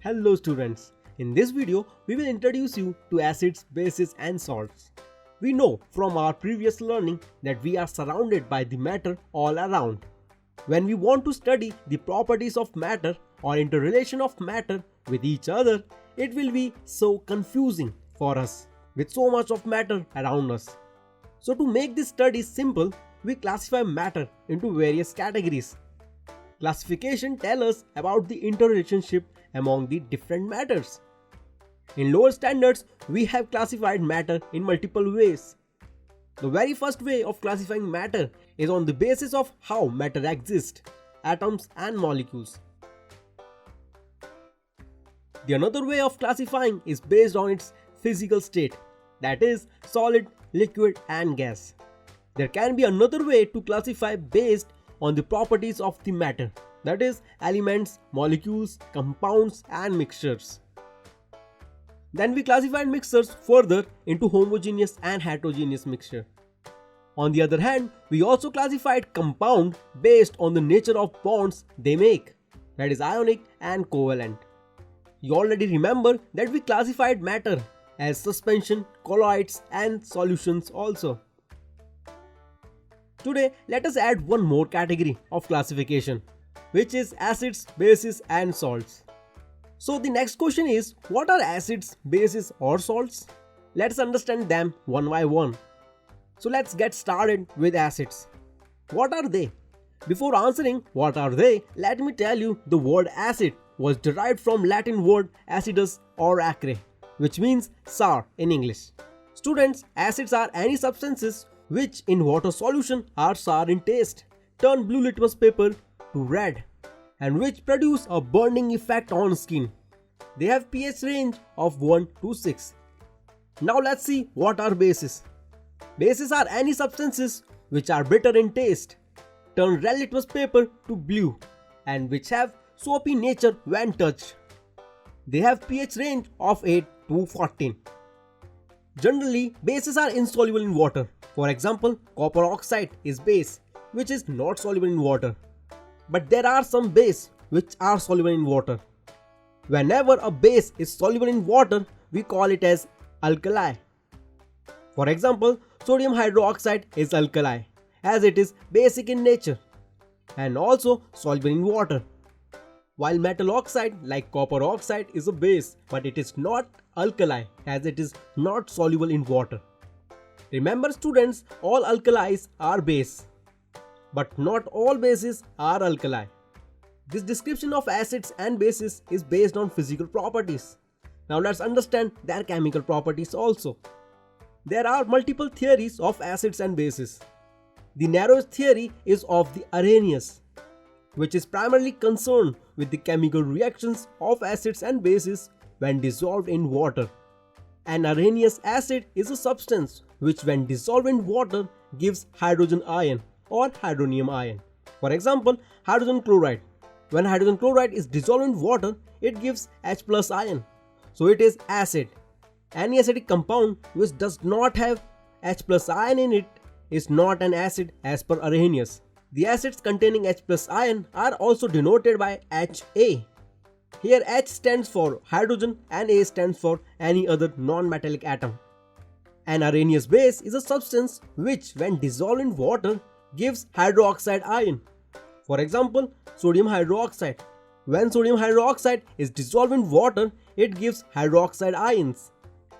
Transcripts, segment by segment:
Hello students, in this video we will introduce you to acids, bases and salts. We know from our previous learning that we are surrounded by the matter all around. When we want to study the properties of matter or interrelation of matter with each other, it will be so confusing for us with so much of matter around us. So to make this study simple, we classify matter into various categories. Classification tells us about the interrelationship among the different matters. In lower standards, we have classified matter in multiple ways. The very first way of classifying matter is on the basis of how matter exists, atoms and molecules. The another way of classifying is based on its physical state, that is solid, liquid and gas. There can be another way to classify based on the properties of the matter, that is elements, molecules, compounds and mixtures. Then we classified mixtures further into homogeneous and heterogeneous mixture. On the other hand, we also classified compound based on the nature of bonds they make, that is ionic and covalent. You already remember that we classified matter as suspension, colloids and solutions also. Today, let us add one more category of classification, which is acids, bases and salts. So the next question is, what are acids, bases or salts? Let's understand them one by one. So let's get started with acids. What are they? Before answering what are they, let me tell you the word acid was derived from Latin word acidus or acre, which means sour in English. Students, acids are any substances which in water solution are sour in taste, turn blue litmus paper to red, and which produce a burning effect on skin. They have pH range of 1 to 6. Now let's see what are bases. Bases are any substances which are bitter in taste, turn red litmus paper to blue, and which have soapy nature when touched. They have pH range of 8 to 14. Generally, bases are insoluble in water. For example, copper oxide is base, which is not soluble in water. But there are some bases which are soluble in water. Whenever a base is soluble in water, we call it as alkali. For example, sodium hydroxide is alkali, as it is basic in nature and also soluble in water. While metal oxide like copper oxide is a base, but it is not alkali as it is not soluble in water. Remember students, all alkalis are base, but not all bases are alkali. This description of acids and bases is based on physical properties. Now let's understand their chemical properties also. There are multiple theories of acids and bases. The narrowest theory is of the Arrhenius, which is primarily concerned with the chemical reactions of acids and bases when dissolved in water. An Arrhenius acid is a substance which when dissolved in water gives hydrogen ion or hydronium ion. For example, hydrogen chloride. When hydrogen chloride is dissolved in water, it gives H plus ion. So it is acid. Any acidic compound which does not have H plus ion in it is not an acid as per Arrhenius. The acids containing H plus ion are also denoted by Ha. Here H stands for hydrogen and A stands for any other non-metallic atom. An Arrhenius base is a substance which when dissolved in water gives hydroxide ion. For example, sodium hydroxide. When sodium hydroxide is dissolved in water, it gives hydroxide ions.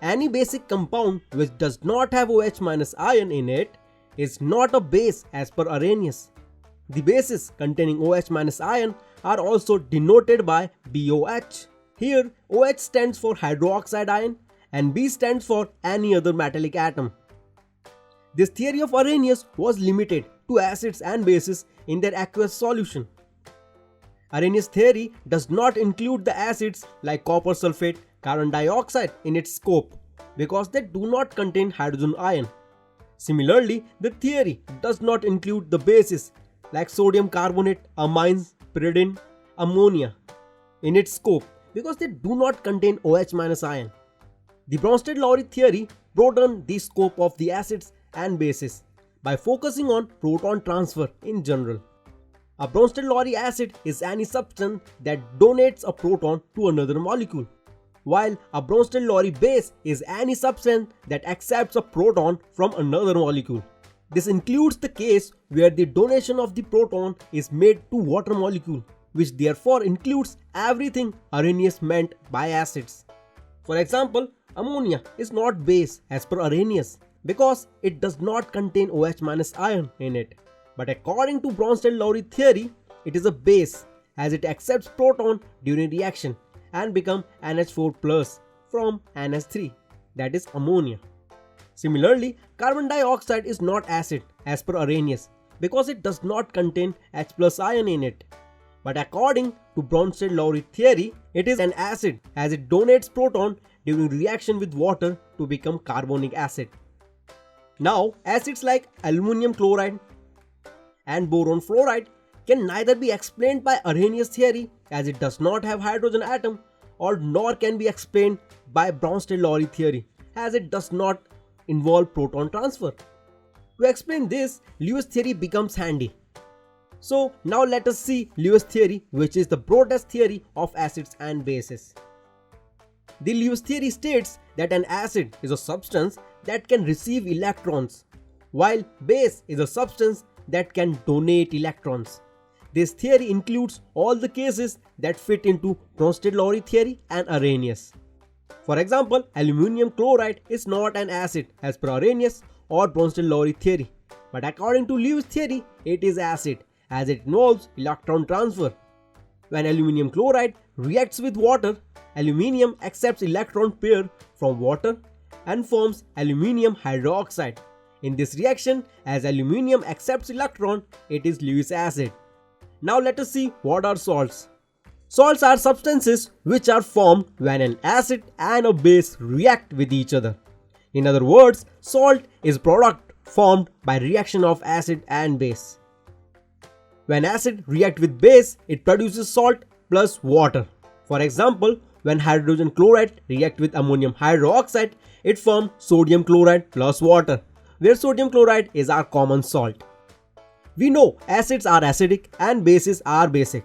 Any basic compound which does not have OH- ion in it is not a base as per Arrhenius. The bases containing OH- ion are also denoted by BOH. Here OH stands for hydroxide ion and B stands for any other metallic atom. This theory of Arrhenius was limited to acids and bases in their aqueous solution. Arrhenius theory does not include the acids like copper sulfate, carbon dioxide in its scope because they do not contain hydrogen ion. Similarly, the theory does not include the bases like sodium carbonate, amines, pyridine, ammonia in its scope because they do not contain OH- ion. The Bronsted-Lowry theory broadened the scope of the acids and bases by focusing on proton transfer in general. A Bronsted-Lowry acid is any substance that donates a proton to another molecule, while a Bronsted-Lowry base is any substance that accepts a proton from another molecule. This includes the case where the donation of the proton is made to water molecule, which therefore includes everything Arrhenius meant by acids. For example, ammonia is not base as per Arrhenius because it does not contain OH- ion in it. But according to Bronsted-Lowry theory, it is a base as it accepts proton during reaction and become NH4 plus from NH3, that is ammonia. Similarly, carbon dioxide is not acid as per Arrhenius because it does not contain H plus ion in it. But according to Bronsted-Lowry theory, it is an acid as it donates proton during reaction with water to become carbonic acid. Now, acids like aluminum chloride and boron fluoride can neither be explained by Arrhenius theory as it does not have hydrogen atom, or nor can be explained by Bronsted-Lowry theory as it does not involve proton transfer. To explain this, Lewis theory becomes handy. So now let us see Lewis theory, which is the broadest theory of acids and bases. The Lewis theory states that an acid is a substance that can receive electrons, while base is a substance that can donate electrons. This theory includes all the cases that fit into Bronsted-Lowry theory and Arrhenius. For example, aluminum chloride is not an acid as per Arrhenius or Bronsted-Lowry theory, but according to Lewis theory, it is acid as it involves electron transfer. When aluminum chloride reacts with water, aluminium accepts electron pair from water and forms aluminium hydroxide. In this reaction, as aluminium accepts electron, it is Lewis acid. Now let us see what are salts. Salts are substances which are formed when an acid and a base react with each other. In other words, salt is a product formed by reaction of acid and base. When acid reacts with base, it produces salt plus water. For example, when hydrogen chloride reacts with ammonium hydroxide, it forms sodium chloride plus water, where sodium chloride is our common salt. We know acids are acidic and bases are basic.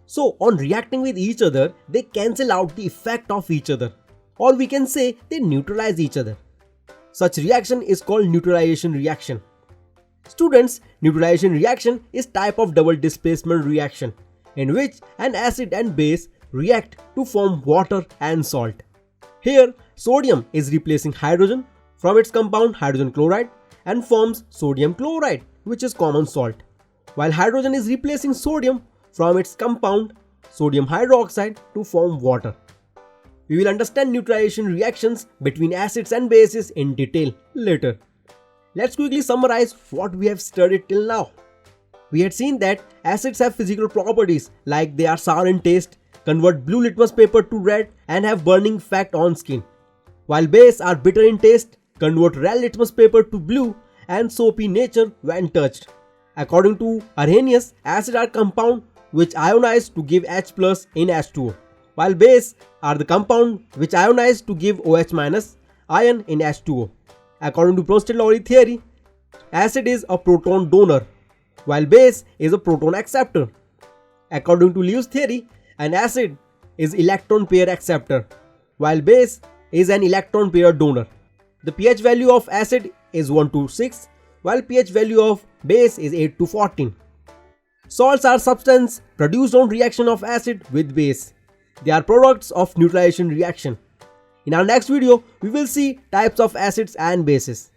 So on reacting with each other, they cancel out the effect of each other, or we can say they neutralize each other. Such reaction is called neutralization reaction. Students, neutralization reaction is type of double displacement reaction in which an acid and base react to form water and salt. Here, sodium is replacing hydrogen from its compound hydrogen chloride and forms sodium chloride, which is common salt, while hydrogen is replacing sodium from its compound sodium hydroxide to form water. We will understand neutralization reactions between acids and bases in detail later. Let's quickly summarize what we have studied till now. We had seen that acids have physical properties like they are sour in taste, convert blue litmus paper to red, and have burning effect on skin, while bases are bitter in taste, convert red litmus paper to blue, and soapy nature when touched. According to Arrhenius, acids are compound which ionize to give H plus in H2O, while bases are the compound which ionize to give OH- ion in H2O. According to Bronsted-Lowry theory, acid is a proton donor, while base is a proton acceptor. According to Lewis theory, an acid is electron pair acceptor, while base is an electron pair donor. The pH value of acid is 1 to 6, while pH value of base is 8 to 14. Salts are substances produced on reaction of acid with base. They are products of neutralization reaction. In our next video, we will see types of acids and bases.